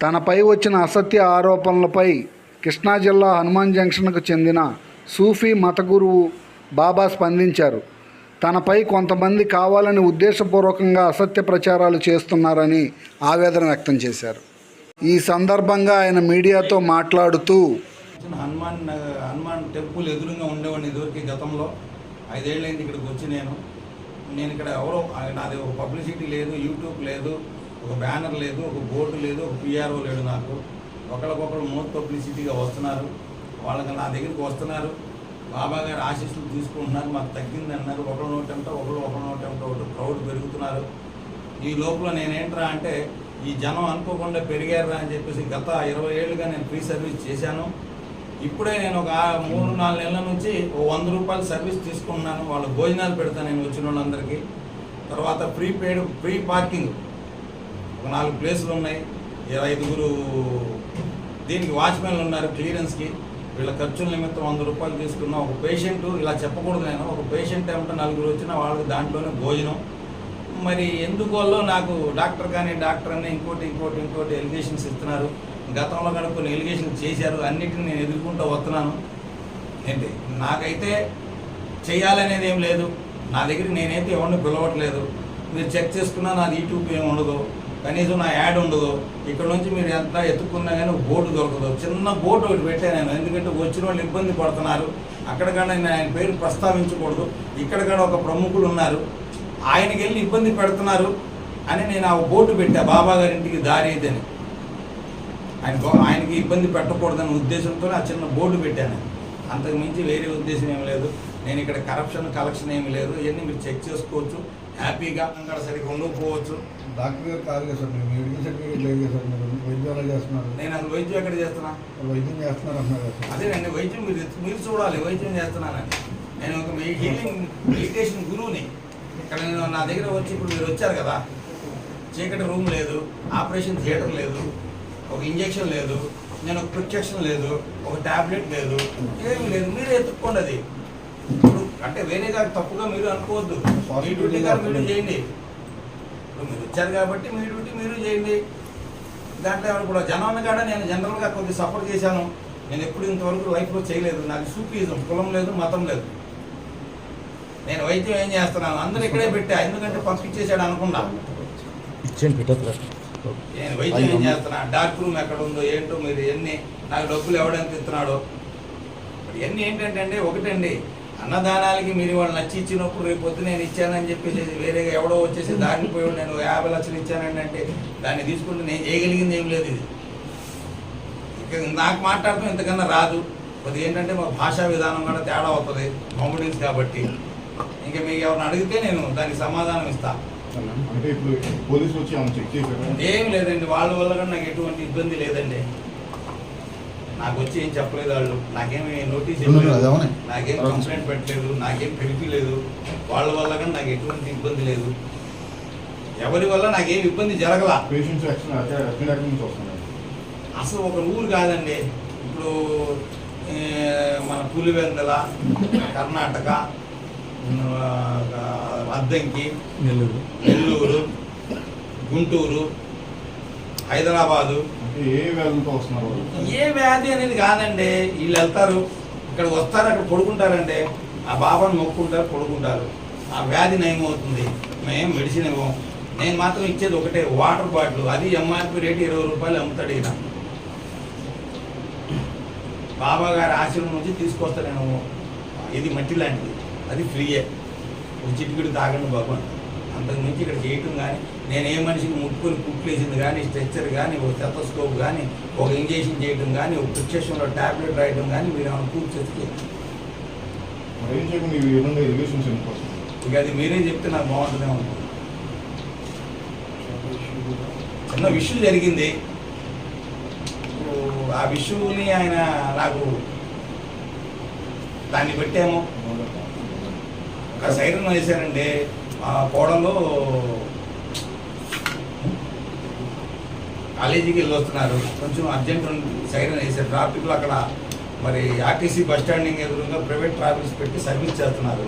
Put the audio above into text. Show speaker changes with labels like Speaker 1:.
Speaker 1: తనపై వచ్చిన అసత్య ఆరోపణలపై కృష్ణా జిల్లా హనుమాన్ జంక్షన్కు చెందిన సూఫీ మత గురువు బాబా స్పందించారు. తనపై కొంతమంది కావాలని ఉద్దేశపూర్వకంగా అసత్య ప్రచారాలు చేస్తున్నారని ఆవేదన వ్యక్తం చేశారు. ఈ సందర్భంగా ఆయన మీడియాతో మాట్లాడుతూ
Speaker 2: హనుమాన్ టెంపుల్ ఎదురుగా ఉండేవాడిని ఇదివరకు గతంలో 5 ఏళ్ళైంది ఇక్కడికి వచ్చి నేను ఇక్కడ ఎవరో నాది ఒక పబ్లిసిటీ లేదు, యూట్యూబ్ లేదు, ఒక బ్యానర్ లేదు, ఒక బోర్డు లేదు, ఒక పిఆర్ఓ లేడు. నాకు ఒకరికొకరు మోర్ పబ్లిసిటీగా వస్తున్నారు, వాళ్ళకి నా దగ్గరికి వస్తున్నారు, బాబా గారు ఆశీస్సులు తీసుకుంటున్నారు, మాకు తగ్గింది అన్నారు. ఒకరు నోటంటే ఒకరు క్రౌడ్ పెరుగుతున్నారు. ఈ లోపల నేనేంట్రా అంటే ఈ జనం అనుకోకుండా పెరిగారా అని చెప్పేసి గత 20 ఏళ్ళుగా నేను ఫ్రీ సర్వీస్ చేశాను. ఇప్పుడే నేను ఒక 3-4 నెలల నుంచి ఓ 100 రూపాయలు సర్వీస్ తీసుకుంటున్నాను. వాళ్ళు భోజనాలు పెడతాను నేను వచ్చిన వాళ్ళందరికీ. తర్వాత ఫ్రీ పార్కింగ్ ఒక 4 ప్లేసులు ఉన్నాయి. 5 దీనికి వాచ్మెన్లు ఉన్నారు క్లియరెన్స్కి. వీళ్ళ ఖర్చుల నిమిత్తం 100 రూపాయలు తీసుకున్నాం. ఒక పేషెంట్ ఇలా చెప్పకూడదు, నేను ఒక పేషెంట్ ఏమంటే 4 వచ్చినా వాళ్ళకి దాంట్లోనే భోజనం. మరి ఎందువల్ల నాకు డాక్టర్ అని ఇంకోటి ఎలిగేషన్స్ ఇస్తున్నారు. గతంలో కూడా కొన్ని ఎలిగేషన్స్ చేశారు, అన్నిటిని నేను ఎదుర్కొంటూ వస్తున్నాను. ఏంటి నాకైతే చేయాలనేది ఏం లేదు, నా దగ్గర నేనైతే ఎవరిని పిలవట్లేదు. మీరు చెక్ చేసుకున్నా నాది యూట్యూబ్ ఏమి ఉండదు, కనీసం నా యాడ్ ఉండదు. ఇక్కడ నుంచి మీరు ఎంత ఎత్తుకున్నా కానీ బోర్డు దొరకదు. చిన్న బోర్డు ఒకటి పెట్టాను నేను, ఎందుకంటే వచ్చిన వాళ్ళు ఇబ్బంది పడుతున్నారు. అక్కడికన్నా నేను ఆయన పేరు ప్రస్తావించకూడదు. ఇక్కడ కూడా ఒక ప్రముఖులు ఉన్నారు, ఆయనకి వెళ్ళి ఇబ్బంది పెడుతున్నారు అని నేను ఆ బోర్డు పెట్టా, బాబా గారింటికి దారి ఇదని. ఆయనకి ఇబ్బంది పెట్టకూడదనే ఉద్దేశంతో ఆ చిన్న బోర్డు పెట్టాను. అంతకు మించి వేరే ఉద్దేశం ఏమి లేదు. నేను ఇక్కడ కలెక్షన్ ఏమి లేదు. ఇవన్నీ మీరు చెక్ చేసుకోవచ్చు హ్యాపీగా. అక్కడ సరిగ్గా ఉండకపోవచ్చు.
Speaker 3: డాక్టర్ గారు కాదు కదా సార్, మీరు మెడికల్ సర్టిఫికేట్ లేదు కదా సార్, మీరు వైద్యం చేస్తున్నారు.
Speaker 2: నేను అసలు వైద్యం ఎక్కడ చేస్తున్నా?
Speaker 3: వైద్యం చేస్తున్నారు అంటున్నారు కదా.
Speaker 2: అదేనండి, వైద్యం మీరు చూడాలి, వైద్యం చేస్తున్నానని. నేను ఒక హీలింగ్ మెడిటేషన్ గురువుని. ఇక్కడ నా దగ్గర వచ్చి ఇప్పుడు మీరు వచ్చారు కదా, చీకటి రూమ్ లేదు, ఆపరేషన్ థియేటర్ లేదు, ఒక ఇంజెక్షన్ లేదు, నేను ఒక ప్రిస్క్రిప్షన్ లేదు, ఒక ట్యాబ్లెట్ లేదు, ఏమి లేదు. మీరే ఎత్తుక్కోండి. అది ఇప్పుడు అంటే వేరేగా తప్పుగా మీరు అనుకోవద్దు. మీ డ్యూటీ గారు మీరు చేయండి. ఇప్పుడు మీరు వచ్చారు కాబట్టి మీ డ్యూటీ మీరు చేయండి. దాంట్లో ఇప్పుడు జనాన్ని కాడ నేను జనరల్గా కొద్దిగా సపోర్ట్ చేశాను. నేను ఎప్పుడు ఇంతవరకు లైఫ్లో చేయలేదు. నాకు సూఫీజం, కులం లేదు, మతం లేదు. నేను వైద్యం ఏం చేస్తున్నాను, అందరూ ఇక్కడే పెట్టా, ఎందుకంటే పంపించేసాడు అనుకున్నా. నేను వైద్యం ఏం చేస్తున్నా, డార్క్ రూమ్ ఎక్కడ ఉందో ఏంటో, మీరు ఎన్ని నాకు డబ్బులు ఎవడెంత ఇస్తున్నాడో ఇవన్నీ ఏంటంటే ఒకటండి, అన్నదానాలకి మీరు వాళ్ళు నచ్చి ఇచ్చినప్పుడు రేపు పొద్దు నేను ఇచ్చానని చెప్పేసి వేరేగా ఎవడో వచ్చేసి దాన్ని పోయి నేను 50 లక్షలు ఇచ్చానండి అంటే దాన్ని తీసుకుంటే నేను చేయగలిగింది ఏం లేదు. ఇది ఇక నాకు మాట్లాడటం ఇంతకన్నా రాదు. కొద్దిగా ఏంటంటే మా భాషా విధానం కూడా తేడా అవుతుంది, కాంపిడెన్స్ కాబట్టి. ఇంకా మీకు ఎవరిని అడిగితే నేను దానికి సమాధానం ఇస్తాను. ఏం లేదండి, వాళ్ళ వల్ల కూడా నాకు ఎటువంటి ఇబ్బంది లేదండి. నాకు వచ్చి ఏం చెప్పలేదు వాళ్ళు, నాకేమి నోటీస్ ఇవ్వలేదు, నాకేం కంప్లైంట్ పెట్టలేదు, నాకేం పిలిపిలేదు. వాళ్ళ వల్ల కూడా నాకు ఎటువంటి ఇబ్బంది లేదు. ఎవరి వల్ల నాకేం ఇబ్బంది జరగల. అసలు ఒక ఊరు కాదండి. ఇప్పుడు మన పులివెందల, కర్ణాటక, అద్దంకి, నెల్లూరు, గుంటూరు, హైదరాబాదు. ఏ వ్యాధి అనేది కాదండి. వీళ్ళు వెళ్తారు, ఇక్కడ వస్తారు, అక్కడ పడుకుంటారండి. ఆ బాబాను మొక్కుంటారు, పడుకుంటారు. ఆ వ్యాధి నయమవుతుంది. మేము మెడిసిన్ ఇవ్వం. నేను మాత్రం ఇచ్చేది ఒకటే, వాటర్ బాటిల్. అది ఎంఆర్పి రేటు 20 రూపాయలు అమ్ముతాడు ఈయన. బాబా గారి ఆశ్రమం నుంచి తీసుకొస్తా నేను. ఇది మట్టి లాంటిది, అది ఫ్రీయే. ఒక చిటికెడు తాగండి బాబు. అంతకు మించి ఇక్కడ చేయటం కానీ, నేను ఏ మనిషికి ముట్టుకొని కుట్లేసింది కానీ, స్ట్రెచ్చర్ కానీ, ఒక స్టెతోస్కోప్ కానీ, ఒక ఇంజెక్షన్ చేయడం కానీ, ఒక ప్రిస్క్రిప్షన్లో ట్యాబ్లెట్ రాయడం కానీ మీరు ఏమైనా పూర్తి చేస్తే ఇక అది మీరే చెప్తే నాకు బాగుంటుందే ఉంటుంది. చిన్న విషయం జరిగింది. ఆ విషయాన్ని ఆయన నాకు దాన్ని పెట్టాము. ఒక సైరన్ వేశారండి. ఆ కోడలో కాలేజీకి వెళ్ళి వస్తున్నారు, కొంచెం అర్జెంట్ సైరన్ వేశారు. ట్రాఫిక్లో అక్కడ మరి ఆర్టీసీ బస్ స్టాండింగ్ ఎదురుగా ప్రైవేట్ ట్రావెల్స్ పెట్టి సర్వీస్ చేస్తున్నారు.